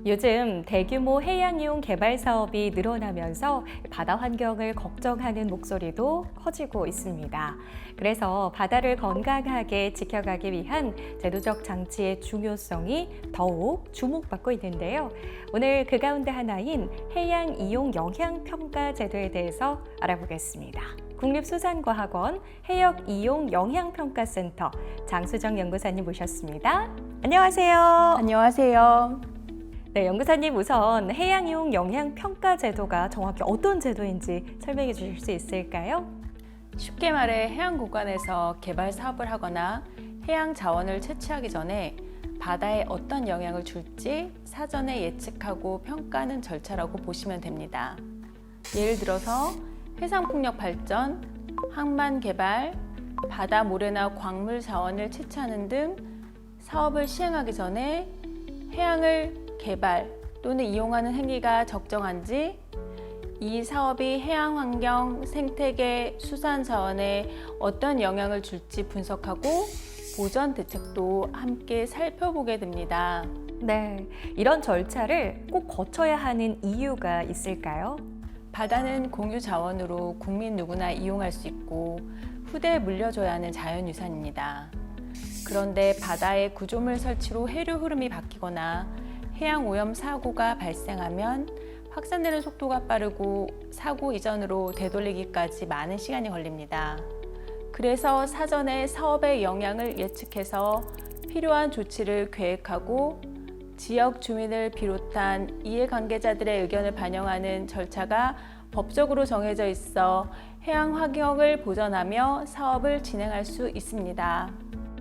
요즘 대규모 해양 이용 개발 사업이 늘어나면서 바다 환경을 걱정하는 목소리도 커지고 있습니다. 그래서 바다를 건강하게 지켜가기 위한 제도적 장치의 중요성이 더욱 주목받고 있는데요. 오늘 그 가운데 하나인 해양 이용 영향 평가 제도에 대해서 알아보겠습니다. 국립수산과학원 해역 이용 영향평가센터 장수정 연구사님 모셨습니다. 안녕하세요. 안녕하세요. 네, 연구사님 우선 해양 이용 영향 평가 제도가 정확히 어떤 제도인지 설명해 주실 수 있을까요? 쉽게 말해 해양 구간에서 개발 사업을 하거나 해양 자원을 채취하기 전에 바다에 어떤 영향을 줄지 사전에 예측하고 평가하는 절차라고 보시면 됩니다. 예를 들어서 해상풍력 발전, 항만 개발, 바다 모래나 광물 자원을 채취하는 등 사업을 시행하기 전에 해양을 개발 또는 이용하는 행위가 적정한지, 이 사업이 해양 환경, 생태계, 수산 자원에 어떤 영향을 줄지 분석하고 보전 대책도 함께 살펴보게 됩니다. 네, 이런 절차를 꼭 거쳐야 하는 이유가 있을까요? 바다는 공유 자원으로 국민 누구나 이용할 수 있고 후대에 물려줘야 하는 자연유산입니다. 그런데 바다에 구조물 설치로 해류 흐름이 바뀌거나 해양 오염 사고가 발생하면 확산되는 속도가 빠르고 사고 이전으로 되돌리기까지 많은 시간이 걸립니다. 그래서 사전에 사업의 영향을 예측해서 필요한 조치를 계획하고 지역 주민을 비롯한 이해관계자들의 의견을 반영하는 절차가 법적으로 정해져 있어 해양 환경을 보전하며 사업을 진행할 수 있습니다.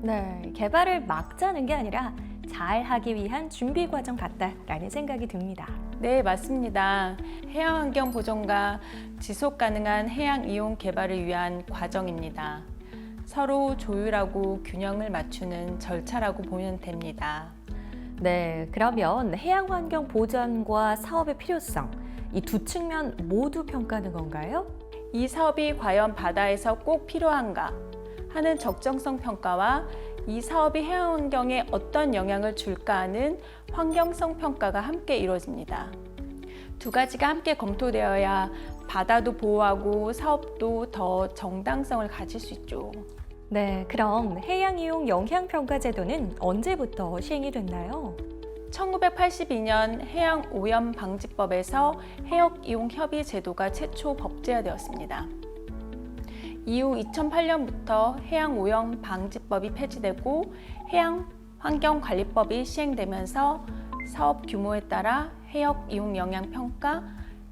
네, 개발을 막 짜는 게 아니라 잘 하기 위한 준비 과정 같다라는 생각이 듭니다. 네, 맞습니다. 해양 환경 보존과 지속 가능한 해양 이용 개발을 위한 과정입니다. 서로 조율하고 균형을 맞추는 절차라고 보면 됩니다. 네, 그러면 해양 환경 보전과 사업의 필요성, 이 두 측면 모두 평가하는 건가요? 이 사업이 과연 바다에서 꼭 필요한가 하는 적정성 평가와 이 사업이 해양 환경에 어떤 영향을 줄까 하는 환경성 평가가 함께 이루어집니다. 두 가지가 함께 검토되어야 바다도 보호하고 사업도 더 정당성을 가질 수 있죠. 네, 그럼 해양 이용 영향 평가 제도는 언제부터 시행이 됐나요? 1982년 해양 오염 방지법에서 해역 이용 협의 제도가 최초 법제화되었습니다. 이후 2008년부터 해양 오염 방지법이 폐지되고 해양 환경관리법이 시행되면서 사업 규모에 따라 해역 이용 영향 평가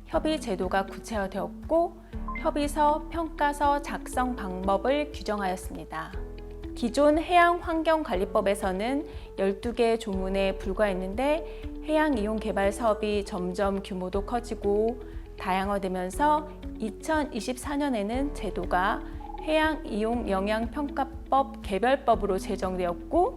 협의 제도가 구체화되었고 협의서, 평가서 작성 방법을 규정하였습니다. 기존 해양 환경관리법에서는 12개의 조문에 불과했는데 해양 이용 개발 사업이 점점 규모도 커지고 다양화되면서 2024년에는 제도가 해양 이용 영향 평가법 개별법으로 제정되었고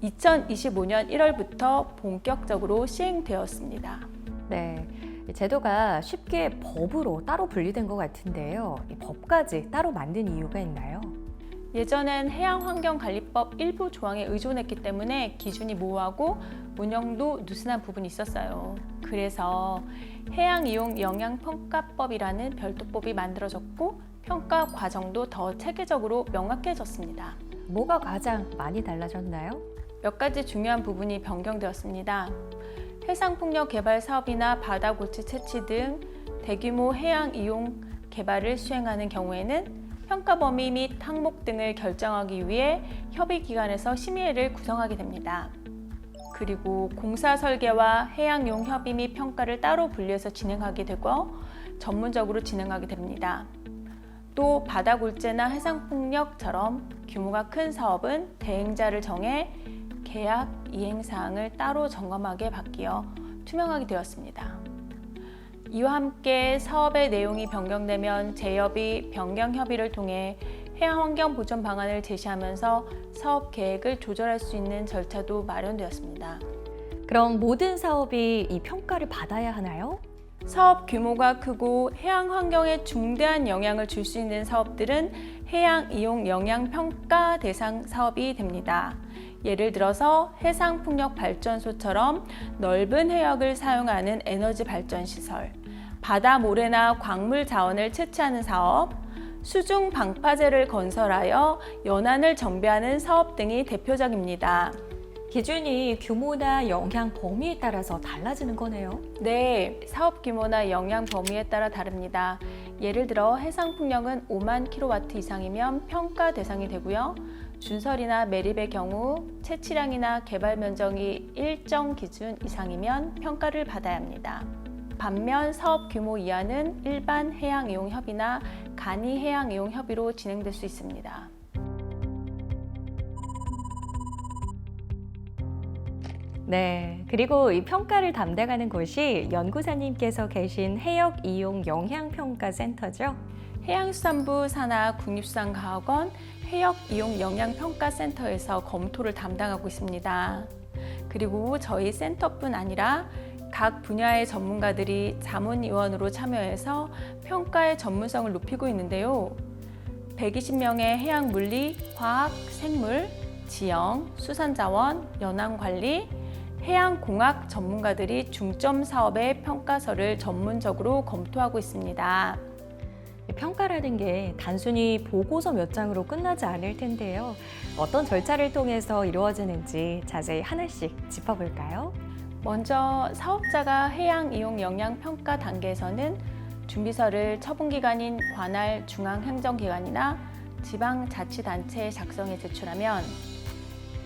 2025년 1월부터 본격적으로 시행되었습니다. 네, 제도가 쉽게 법으로 따로 분리된 것 같은데요. 이 법까지 따로 만든 이유가 있나요? 예전엔 해양환경관리법 일부 조항에 의존했기 때문에 기준이 모호하고 운영도 느슨한 부분이 있었어요. 그래서 해양이용 영향평가법이라는 별도법이 만들어졌고 평가 과정도 더 체계적으로 명확해졌습니다. 뭐가 가장 많이 달라졌나요? 몇 가지 중요한 부분이 변경되었습니다. 해상풍력 개발 사업이나 바다 골치 채취 등 대규모 해양 이용 개발을 수행하는 경우에는 평가 범위 및 항목 등을 결정하기 위해 협의기관에서 심의회를 구성하게 됩니다. 그리고 공사 설계와 해양용 협의 및 평가를 따로 분리해서 진행하게 되고 전문적으로 진행하게 됩니다. 또 바다 골재나 해상풍력처럼 규모가 큰 사업은 대행자를 정해 계약 이행 사항을 따로 점검하게 바뀌어 투명하게 되었습니다. 이와 함께 사업의 내용이 변경되면 재협의, 변경 협의를 통해 해양 환경 보전 방안을 제시하면서 사업 계획을 조절할 수 있는 절차도 마련되었습니다. 그럼 모든 사업이 이 평가를 받아야 하나요? 사업 규모가 크고 해양 환경에 중대한 영향을 줄 수 있는 사업들은 해양 이용 영향 평가 대상 사업이 됩니다. 예를 들어서 해상풍력발전소처럼 넓은 해역을 사용하는 에너지 발전 시설, 바다 모래나 광물 자원을 채취하는 사업, 수중 방파제를 건설하여 연안을 정비하는 사업 등이 대표적입니다. 기준이 규모나 영향 범위에 따라서 달라지는 거네요. 네, 사업 규모나 영향 범위에 따라 다릅니다. 예를 들어 해상풍력은 5만 킬로와트 이상이면 평가 대상이 되고요. 준설이나 매립의 경우 채취량이나 개발 면적이 일정 기준 이상이면 평가를 받아야 합니다. 반면 사업 규모 이하는 일반 해양이용협의나 간이 해양이용협의로 진행될 수 있습니다. 네, 그리고 이 평가를 담당하는 곳이 연구사님께서 계신 해역 이용 영향평가센터죠. 해양수산부 산하 국립수산과학원 해역 이용 영향평가센터에서 검토를 담당하고 있습니다. 그리고 저희 센터뿐 아니라 각 분야의 전문가들이 자문위원으로 참여해서 평가의 전문성을 높이고 있는데요. 120명의 해양물리, 화학, 생물, 지형, 수산자원, 연안관리, 해양공학 전문가들이 중점 사업의 평가서를 전문적으로 검토하고 있습니다. 평가라는 게 단순히 보고서 몇 장으로 끝나지 않을 텐데요. 어떤 절차를 통해서 이루어지는지 자세히 하나씩 짚어볼까요? 먼저 사업자가 해양 이용 영향 평가 단계에서는 준비서를 처분기관인 관할 중앙행정기관이나 지방자치단체에 작성해 제출하면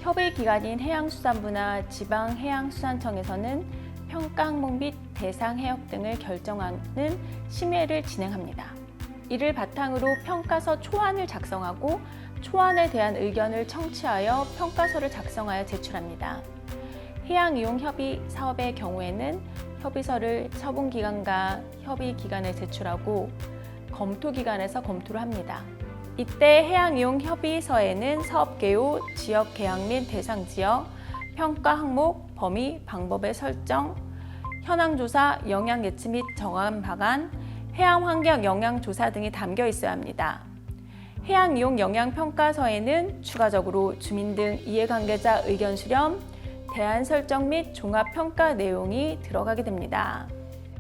협의기관인 해양수산부나 지방해양수산청에서는 평가 항목 및 대상 해역 등을 결정하는 심의를 진행합니다. 이를 바탕으로 평가서 초안을 작성하고 초안에 대한 의견을 청취하여 평가서를 작성하여 제출합니다. 해양이용협의 사업의 경우에는 협의서를 처분기관과 협의기관에 제출하고 검토기관에서 검토를 합니다. 이때 해양이용협의서에는 사업개요, 지역계약 및 대상지역, 평가 항목, 범위, 방법의 설정, 현황조사, 영향예측 및 정한 방안, 해양환경 영향조사 등이 담겨 있어야 합니다. 해양이용 영향평가서에는 추가적으로 주민 등 이해관계자 의견 수렴, 대안 설정 및 종합평가 내용이 들어가게 됩니다.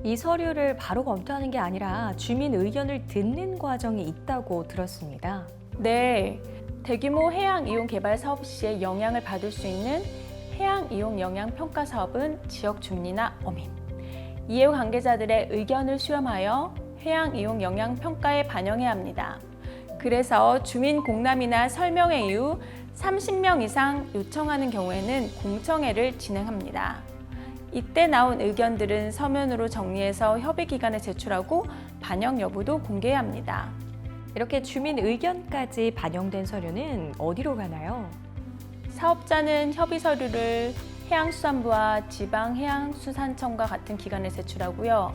이 서류를 바로 검토하는 게 아니라 주민 의견을 듣는 과정이 있다고 들었습니다. 네, 대규모 해양 이용 개발 사업 시에 영향을 받을 수 있는 해양 이용 영향 평가 사업은 지역 주민이나 어민, 이해관계자들의 의견을 수렴하여 해양 이용 영향 평가에 반영해야 합니다. 그래서 주민 공람이나 설명회 이후 30명 이상 요청하는 경우에는 공청회를 진행합니다. 이때 나온 의견들은 서면으로 정리해서 협의기관에 제출하고 반영 여부도 공개해야 합니다. 이렇게 주민 의견까지 반영된 서류는 어디로 가나요? 사업자는 협의 서류를 해양수산부와 지방해양수산청과 같은 기관에 제출하고요.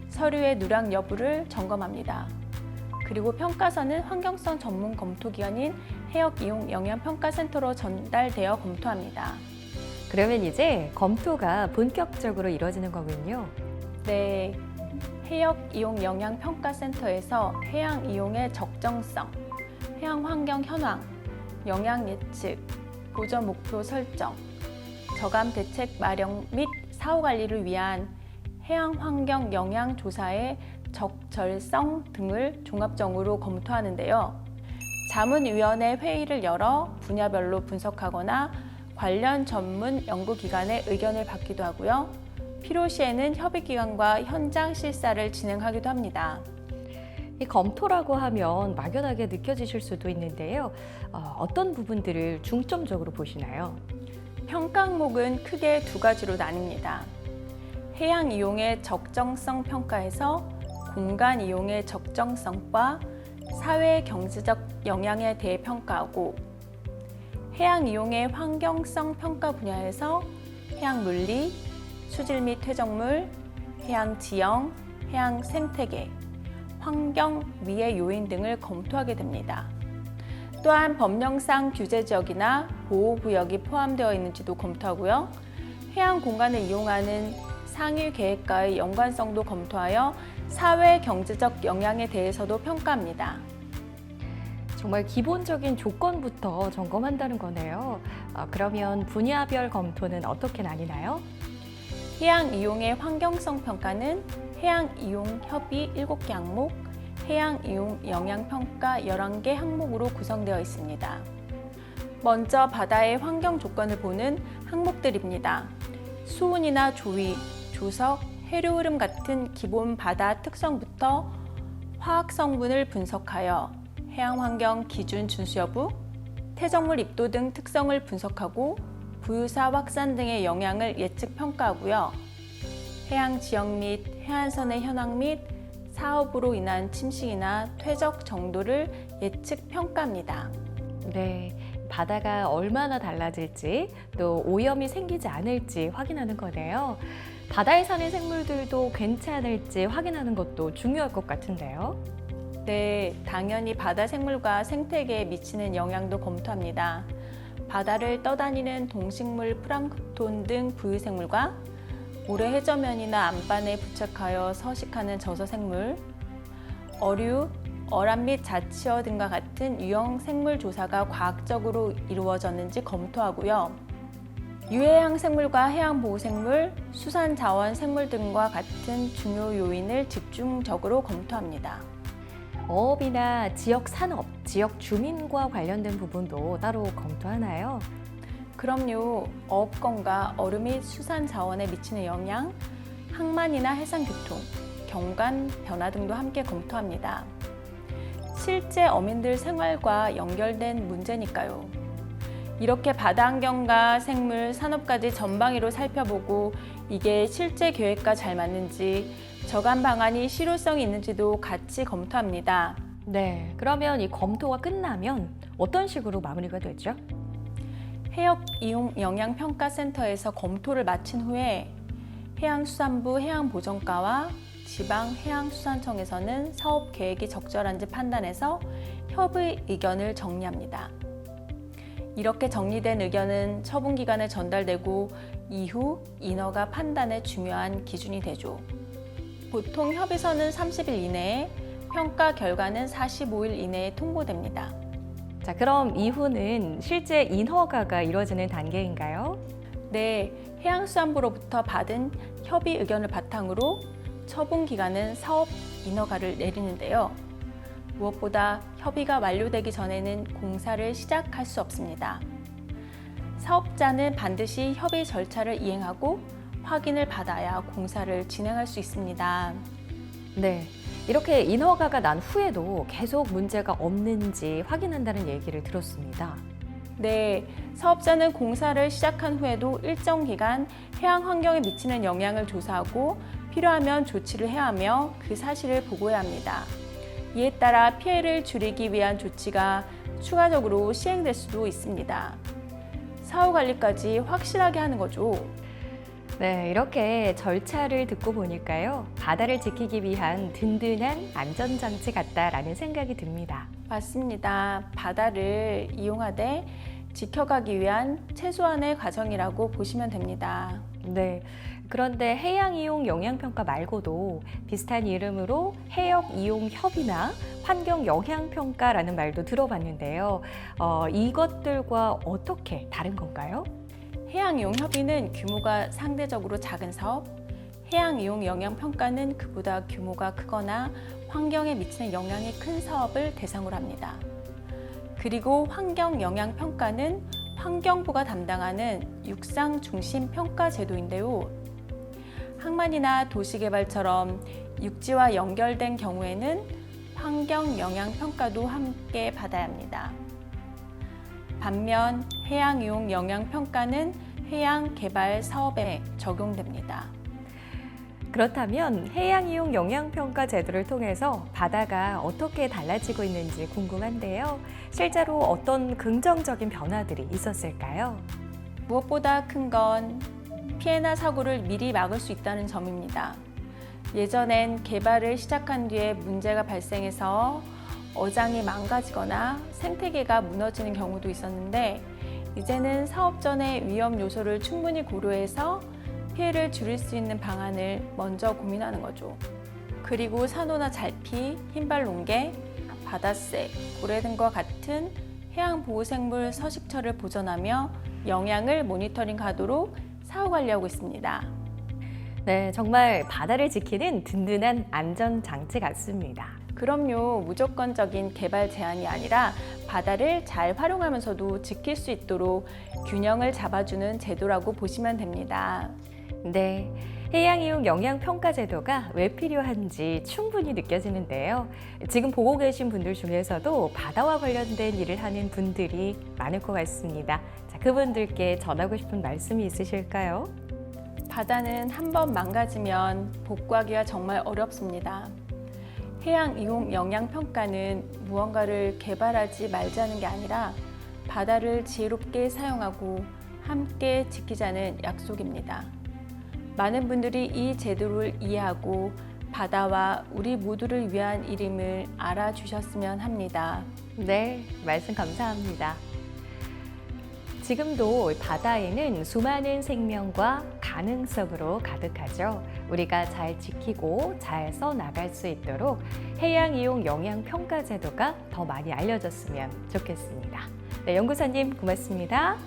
서류의 누락 여부를 점검합니다. 그리고 평가서는 환경성 전문 검토기관인 해역이용영향평가센터로 전달되어 검토합니다. 그러면 이제 검토가 본격적으로 이루어지는 거군요. 네, 해역이용영향평가센터에서 해양 이용의 적정성, 해양 환경 현황, 영향 예측, 보전 목표 설정, 저감 대책 마련 및 사후 관리를 위한 해양 환경 영향 조사의 적절성 등을 종합적으로 검토하는데요. 자문위원회 회의를 열어 분야별로 분석하거나 관련 전문 연구기관의 의견을 받기도 하고요. 필요시에는 협의기관과 현장 실사를 진행하기도 합니다. 이 검토라고 하면 막연하게 느껴지실 수도 있는데요. 어떤 부분들을 중점적으로 보시나요? 평가 항목은 크게 두 가지로 나뉩니다. 해양 이용의 적정성 평가에서 공간 이용의 적정성과 사회 경제적 영향에 대해 평가하고, 해양 이용의 환경성 평가 분야에서 해양 물리, 수질 및 퇴적물, 해양 지형, 해양 생태계, 환경 위해 요인 등을 검토하게 됩니다. 또한 법령상 규제 지역이나 보호구역이 포함되어 있는지도 검토하고요. 해양 공간을 이용하는 상위 계획과의 연관성도 검토하여 사회 경제적 영향에 대해서도 평가합니다. 정말 기본적인 조건부터 점검한다는 거네요. 그러면 분야별 검토는 어떻게 나뉘나요? 해양 이용의 환경성 평가는 해양 이용 협의 7개 항목, 해양 이용 영향 평가 11개 항목으로 구성되어 있습니다. 먼저 바다의 환경 조건을 보는 항목들입니다. 수온이나 조위, 조석, 해류 흐름 같은 기본 바다 특성부터 화학 성분을 분석하여 해양 환경 기준 준수 여부, 퇴적물 입도 등 특성을 분석하고 부유사 확산 등의 영향을 예측 평가하고요. 해양 지역 및 해안선의 현황 및 사업으로 인한 침식이나 퇴적 정도를 예측 평가합니다. 네, 바다가 얼마나 달라질지 또 오염이 생기지 않을지 확인하는 거네요. 바다에 사는 생물들도 괜찮을지 확인하는 것도 중요할 것 같은데요. 네, 당연히 바다 생물과 생태계에 미치는 영향도 검토합니다. 바다를 떠다니는 동식물, 플랑크톤 등 부유생물과 모래 해저면이나 안반에 부착하여 서식하는 저서생물, 어류, 어람 및 자치어 등과 같은 유형 생물 조사가 과학적으로 이루어졌는지 검토하고요. 유해양 생물과 해양보호생물, 수산자원 생물 등과 같은 중요 요인을 집중적으로 검토합니다. 어업이나 지역 산업, 지역 주민과 관련된 부분도 따로 검토하나요? 그럼요. 어업권과 어류 및 수산 자원에 미치는 영향, 항만이나 해상교통, 경관 변화 등도 함께 검토합니다. 실제 어민들 생활과 연결된 문제니까요. 이렇게 바다 환경과 생물, 산업까지 전방위로 살펴보고 이게 실제 계획과 잘 맞는지, 저감 방안이 실효성이 있는지도 같이 검토합니다. 네, 그러면 이 검토가 끝나면 어떤 식으로 마무리가 되죠? 해역 이용 영향평가센터에서 검토를 마친 후에 해양수산부 해양보전과와 지방해양수산청에서는 사업 계획이 적절한지 판단해서 협의 의견을 정리합니다. 이렇게 정리된 의견은 처분기관에 전달되고 이후 인허가 판단에 중요한 기준이 되죠. 보통 협의서는 30일 이내에, 평가 결과는 45일 이내에 통보됩니다. 자, 그럼 이후는 실제 인허가가 이루어지는 단계인가요? 네, 해양수산부로부터 받은 협의 의견을 바탕으로 처분기관은 사업 인허가를 내리는데요. 무엇보다 협의가 완료되기 전에는 공사를 시작할 수 없습니다. 사업자는 반드시 협의 절차를 이행하고 확인을 받아야 공사를 진행할 수 있습니다. 네, 이렇게 인허가가 난 후에도 계속 문제가 없는지 확인한다는 얘기를 들었습니다. 네, 사업자는 공사를 시작한 후에도 일정 기간 해양 환경에 미치는 영향을 조사하고 필요하면 조치를 해야 하며 그 사실을 보고해야 합니다. 이에 따라 피해를 줄이기 위한 조치가 추가적으로 시행될 수도 있습니다. 사후 관리까지 확실하게 하는 거죠. 네, 이렇게 절차를 듣고 보니까요, 바다를 지키기 위한 든든한 안전장치 같다라는 생각이 듭니다. 맞습니다. 바다를 이용하되 지켜가기 위한 최소한의 과정이라고 보시면 됩니다. 네, 그런데 해양 이용 영향평가 말고도 비슷한 이름으로 해역 이용 협의나 환경 영향평가라는 말도 들어봤는데요. 이것들과 어떻게 다른 건가요? 해양이용협의는 규모가 상대적으로 작은 사업, 해양이용 영향평가는 그보다 규모가 크거나 환경에 미치는 영향이 큰 사업을 대상으로 합니다. 그리고 환경영향평가는 환경부가 담당하는 육상 중심 평가 제도인데요. 항만이나 도시개발처럼 육지와 연결된 경우에는 환경영향평가도 함께 받아야 합니다. 반면 해양이용 영향평가는 해양개발 사업에 적용됩니다. 그렇다면 해양 이용 영향평가 제도를 통해서 바다가 어떻게 달라지고 있는지 궁금한데요. 실제로 어떤 긍정적인 변화들이 있었을까요? 무엇보다 큰 건 피해나 사고를 미리 막을 수 있다는 점입니다. 예전엔 개발을 시작한 뒤에 문제가 발생해서 어장이 망가지거나 생태계가 무너지는 경우도 있었는데 이제는 사업 전에 위험 요소를 충분히 고려해서 피해를 줄일 수 있는 방안을 먼저 고민하는 거죠. 그리고 산호나 잘피, 흰발 농개, 바다새, 고래 등과 같은 해양보호생물 서식처를 보존하며 영양을 모니터링하도록 사후관리하고 있습니다. 네, 정말 바다를 지키는 든든한 안전장치 같습니다. 그럼요, 무조건적인 개발 제한이 아니라 바다를 잘 활용하면서도 지킬 수 있도록 균형을 잡아주는 제도라고 보시면 됩니다. 네, 해양이용 영양평가제도가 왜 필요한지 충분히 느껴지는데요. 지금 보고 계신 분들 중에서도 바다와 관련된 일을 하는 분들이 많을 것 같습니다. 자, 그분들께 전하고 싶은 말씀이 있으실까요? 바다는 한번 망가지면 복구하기가 정말 어렵습니다. 해양 이용 영양 평가는 무언가를 개발하지 말자는 게 아니라 바다를 지혜롭게 사용하고 함께 지키자는 약속입니다. 많은 분들이 이 제도를 이해하고 바다와 우리 모두를 위한 일임을 알아주셨으면 합니다. 네, 말씀 감사합니다. 지금도 바다에는 수많은 생명과 가능성으로 가득하죠. 우리가 잘 지키고 잘 써나갈 수 있도록 해양이용 영양평가제도가 더 많이 알려졌으면 좋겠습니다. 네, 연구사님 고맙습니다.